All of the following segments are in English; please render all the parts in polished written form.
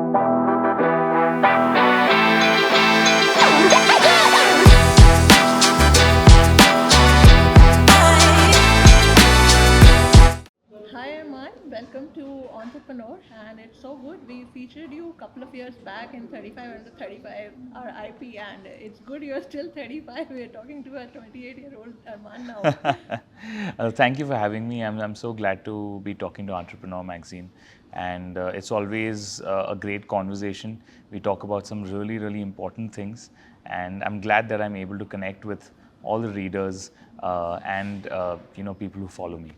Hi Armaan, welcome to Entrepreneur, and it's so good. We featured you a couple of years back in 35 under 35 our IP, and it's good you're still 35. We're talking to a 28-year-old Armaan now. Thank you for having me. I'm so glad to be talking to Entrepreneur Magazine. And it's always a great conversation. We talk about some really, really important things. And I'm glad that I'm able to connect with all the readers and people who follow me.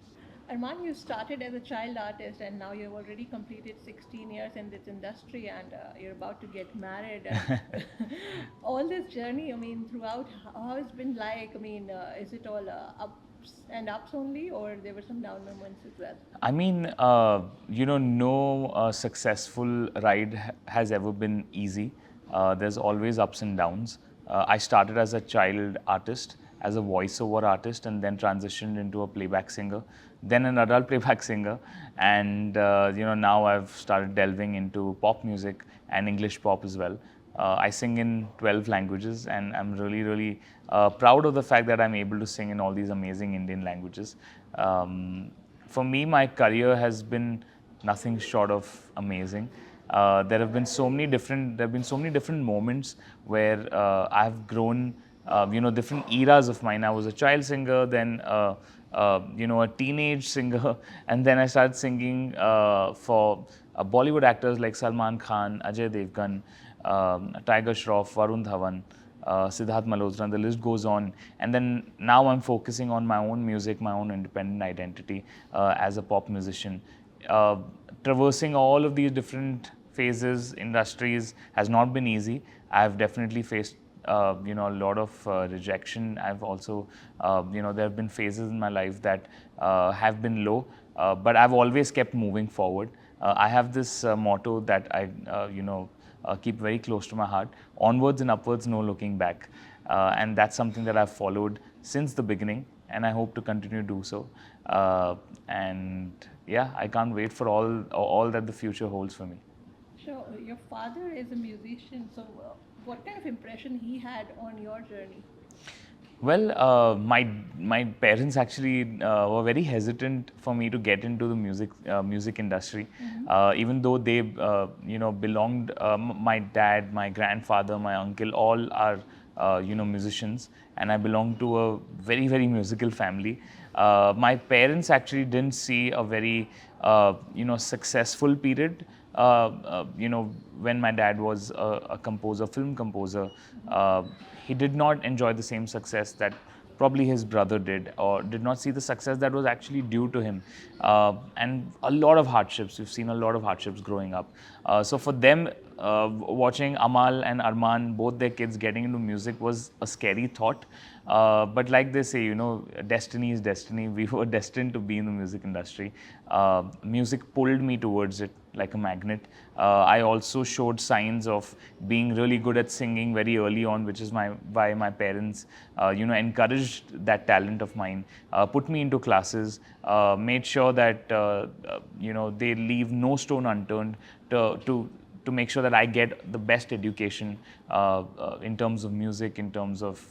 Armaan, you started as a child artist, and now you've already completed 16 years in this industry, and you're about to get married. And all this journey, I mean, throughout, how it's been like? I mean, is it all ups and ups only, or there were some down moments as well? I mean, no successful ride has ever been easy. There's always ups and downs. I started as a child artist, as a voiceover artist, and then transitioned into a playback singer, then an adult playback singer, and now I've started delving into pop music and English pop as well. I sing in 12 languages, and I'm really, really proud of the fact that I'm able to sing in all these amazing Indian languages. For me, my career has been nothing short of amazing. There have been so many different moments where I've grown. Different eras of mine. I was a child singer, then a teenage singer, and then I started singing for Bollywood actors like Salman Khan, Ajay Devgan, Tiger Shroff, Varun Dhawan, Siddharth Malhotra, and the list goes on. And then now I'm focusing on my own music, my own independent identity as a pop musician. Traversing all of these different phases, industries has not been easy. I've definitely faced a lot of rejection. I've also, there have been phases in my life that have been low, but I've always kept moving forward. I have this motto that I, keep very close to my heart: onwards and upwards, no looking back. And that's something that I've followed since the beginning, and I hope to continue to do so. And yeah, I can't wait for all that the future holds for me. Sure, your father is a musician, so what kind of impression he had on your journey? Well, my parents actually were very hesitant for me to get into the music industry, even though they belonged. My dad, my grandfather, my uncle, all are musicians, and I belong to a very, very musical family. My parents actually didn't see a very successful period. When my dad was a composer, film composer, he did not enjoy the same success that probably his brother did, or did not see the success that was actually due to him. And a lot of hardships. We've seen a lot of hardships growing up. So for them, watching Amal and Armaan, both their kids getting into music, was a scary thought. But like they say, destiny is destiny. We were destined to be in the music industry. Music pulled me towards it like a magnet. I also showed signs of being really good at singing very early on, which is why my parents, encouraged that talent of mine, put me into classes, made sure that, they leave no stone unturned to make sure that I get the best education in terms of music, in terms of,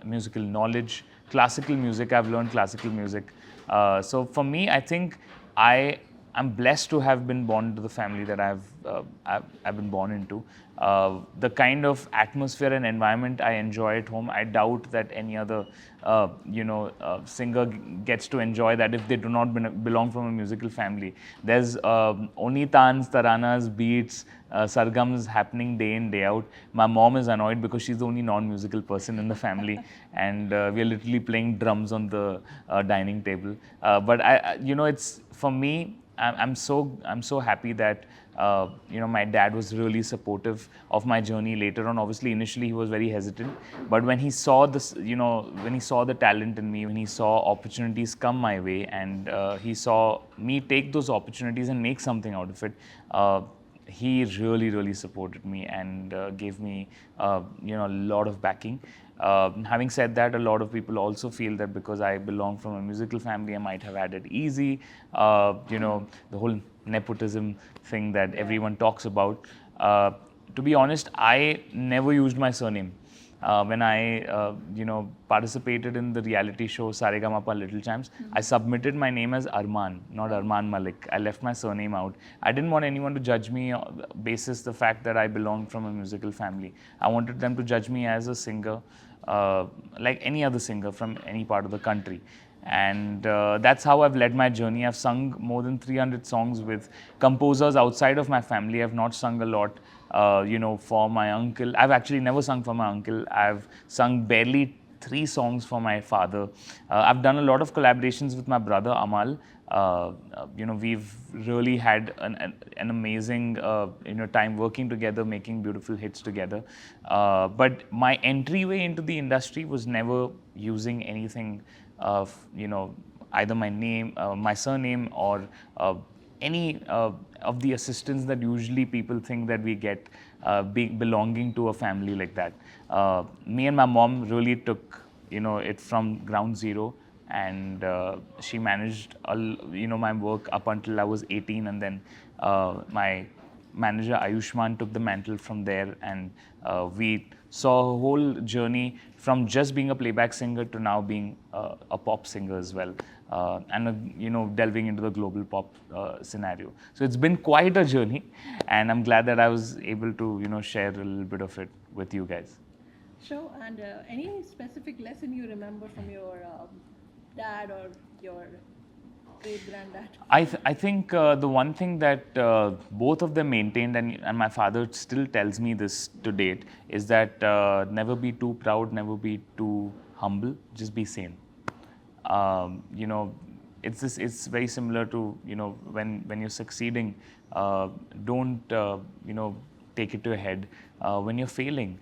musical knowledge. Classical music, I've learned classical music. So for me, I think I'm blessed to have been born into the family that I've been born into. The kind of atmosphere and environment I enjoy at home, I doubt that any other singer gets to enjoy that if they do not belong from a musical family. There's only tans, taranas, beats, sargams happening day in, day out. My mom is annoyed because she's the only non-musical person in the family, and we're literally playing drums on the dining table. But it's for me. I'm so happy that my dad was really supportive of my journey later on. Obviously, initially he was very hesitant, but when he saw this, when he saw the talent in me, when he saw opportunities come my way, and he saw me take those opportunities and make something out of it, he really supported me and gave me a lot of backing. Having said that, a lot of people also feel that because I belong from a musical family, I might have had it easy. The whole nepotism thing that everyone talks about. To be honest, I never used my surname. When I, participated in the reality show Saregama Little Champs, I submitted my name as Armaan, not Armaan Malik. I left my surname out. I didn't want anyone to judge me basis the fact that I belong from a musical family. I wanted them to judge me as a singer, like any other singer from any part of the country. And that's how I've led my journey. I've sung more than 300 songs with composers outside of my family. I've not sung a lot, for my uncle. I've actually never sung for my uncle. I've sung barely 3 songs for my father. I've done a lot of collaborations with my brother Amal. We've really had an amazing time working together, making beautiful hits together. But my entryway into the industry was never using anything of either my name, my surname, or any of the assistance that usually people think that we get belonging to a family like that. Me and my mom really took it from ground zero, and she managed my work up until I was 18, and then my manager Ayushman took the mantle from there, and we saw a whole journey from just being a playback singer to now being a pop singer as well, and delving into the global pop scenario. So it's been quite a journey, and I'm glad that I was able to share a little bit of it with you guys. Sure. And any specific lesson you remember from your dad or your great granddad? I think the one thing that both of them maintained, and my father still tells me this to date, is that never be too proud, never be too humble, just be sane. It's very similar to when you're succeeding, don't take it to your head. When you're failing,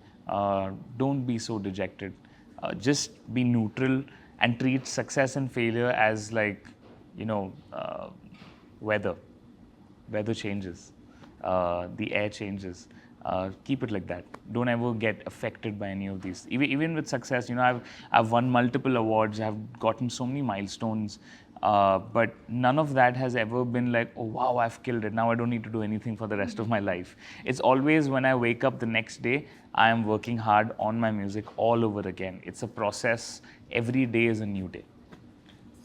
don't be so dejected. Just be neutral and treat success and failure as like weather. Weather changes, the air changes. Keep it like that. Don't ever get affected by any of these. Even with success, I've won multiple awards. I've gotten so many milestones, but none of that has ever been like, oh wow, I've killed it. Now I don't need to do anything for the rest of my life. It's always when I wake up the next day, I am working hard on my music all over again. It's a process. Every day is a new day.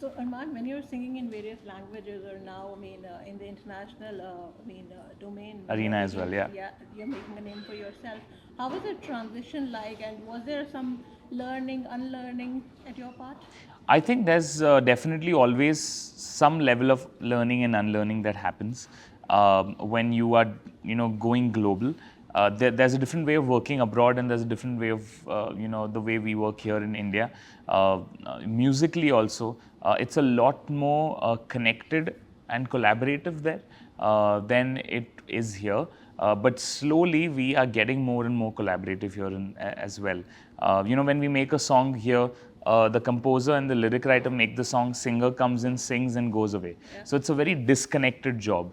So, Armaan, when you're singing in various languages, or now, in the international, domain, Arena as well, yeah. Yeah, you're making a name for yourself. How was the transition like, and was there some learning, unlearning at your part? I think there's definitely always some level of learning and unlearning that happens when you are, going global. There's a different way of working abroad, and there's a different way of, the way we work here in India. Musically also, it's a lot more connected and collaborative there than it is here. But slowly we are getting more and more collaborative here as well. When we make a song here, the composer and the lyric writer make the song, singer comes in, sings, and goes away. Yeah. So it's a very disconnected job.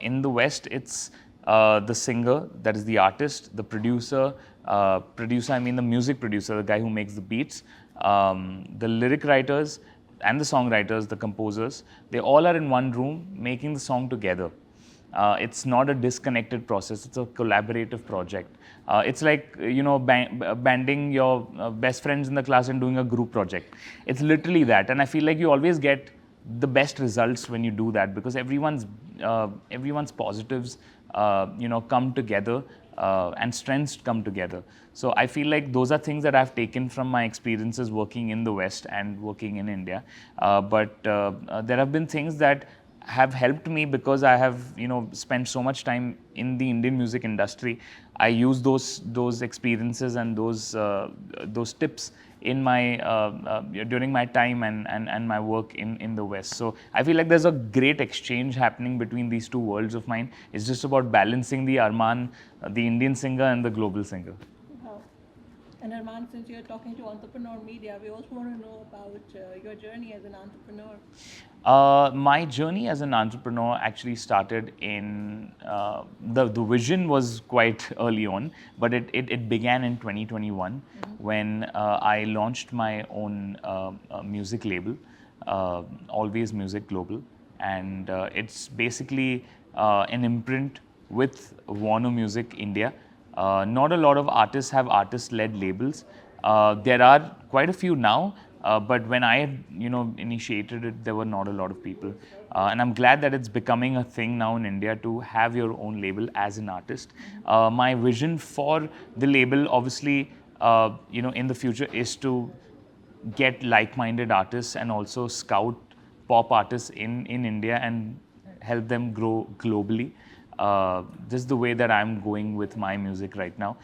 In the West, it's the singer, that is the artist, the producer, the music producer, the guy who makes the beats, the lyric writers and the songwriters, the composers, they all are in one room making the song together. It's not a disconnected process, it's a collaborative project. It's like, banding your best friends in the class and doing a group project. It's literally that, and I feel like you always get the best results when you do that, because everyone's positives come together, and strengths come together. So I feel like those are things that I've taken from my experiences working in the West and working in India. But there have been things that have helped me because I have spent so much time in the Indian music industry. I use those experiences and those tips in my during my time and my work in the West. So I feel like there's a great exchange happening between these two worlds of mine. It's just about balancing the Armaan, the Indian singer, and the global singer. Wow. And Armaan, since you're talking to EntrepreneurMedia, we also want to know about your journey as an entrepreneur. My journey as an entrepreneur actually started in, the vision was quite early on, but it began in 2021 when I launched my own music label, Always Music Global. and it's basically an imprint with Warner Music India. Not a lot of artists have artist-led labels. There are quite a few now, but when I had, initiated it, there were not a lot of people. And I'm glad that it's becoming a thing now in India to have your own label as an artist. My vision for the label, obviously, in the future is to get like-minded artists and also scout pop artists in India and help them grow globally. This is the way that I'm going with my music right now.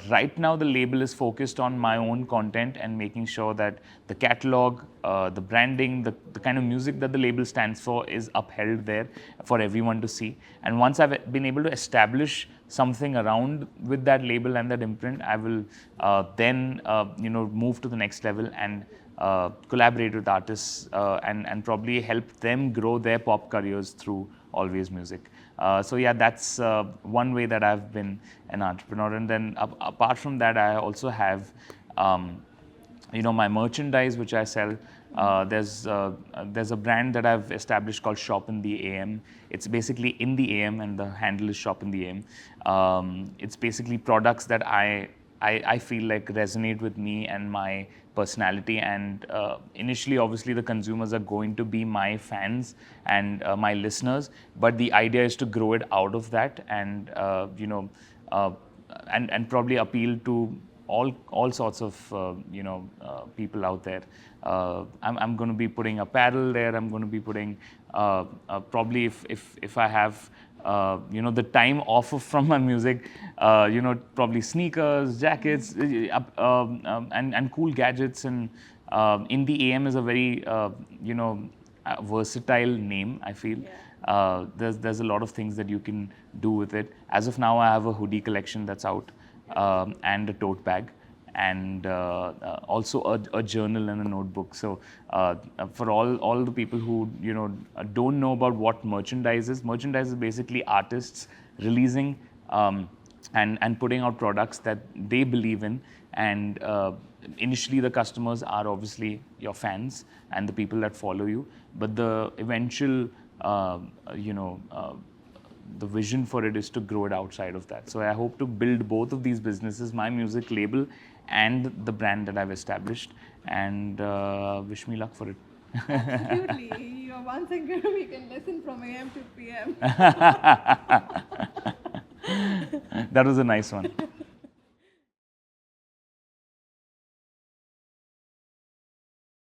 Right now, the label is focused on my own content and making sure that the catalog, the branding, the kind of music that the label stands for is upheld there for everyone to see. And once I've been able to establish something around with that label and that imprint, I will then move to the next level and collaborate with artists and probably help them grow their pop careers through Always Music. So yeah, that's one way that I've been an entrepreneur. And then apart from that, I also have my merchandise which I sell. There's a brand that I've established called Shop in the AM. It's basically in the AM, and the handle is Shop in the AM. It's basically products that I feel like resonate with me and my personality, and initially obviously the consumers are going to be my fans and my listeners, but the idea is to grow it out of that and and probably appeal to all sorts of people out there. I'm going to be putting apparel there. I'm going to be putting probably if I have the time off from my music, probably sneakers, jackets, and cool gadgets. And in the AM is a very versatile name, I feel. Yeah. There's a lot of things that you can do with it. As of now, I have a hoodie collection that's out, and a tote bag, and also a journal and a notebook. So for all the people who don't know about what merchandise is basically artists releasing and putting out products that they believe in, and initially the customers are obviously your fans and the people that follow you, but the eventual the vision for it is to grow it outside of that. So I hope to build both of these businesses, my music label and the brand that I've established, and wish me luck for it. Absolutely. You're one singer we can listen from AM to PM. That was a nice one.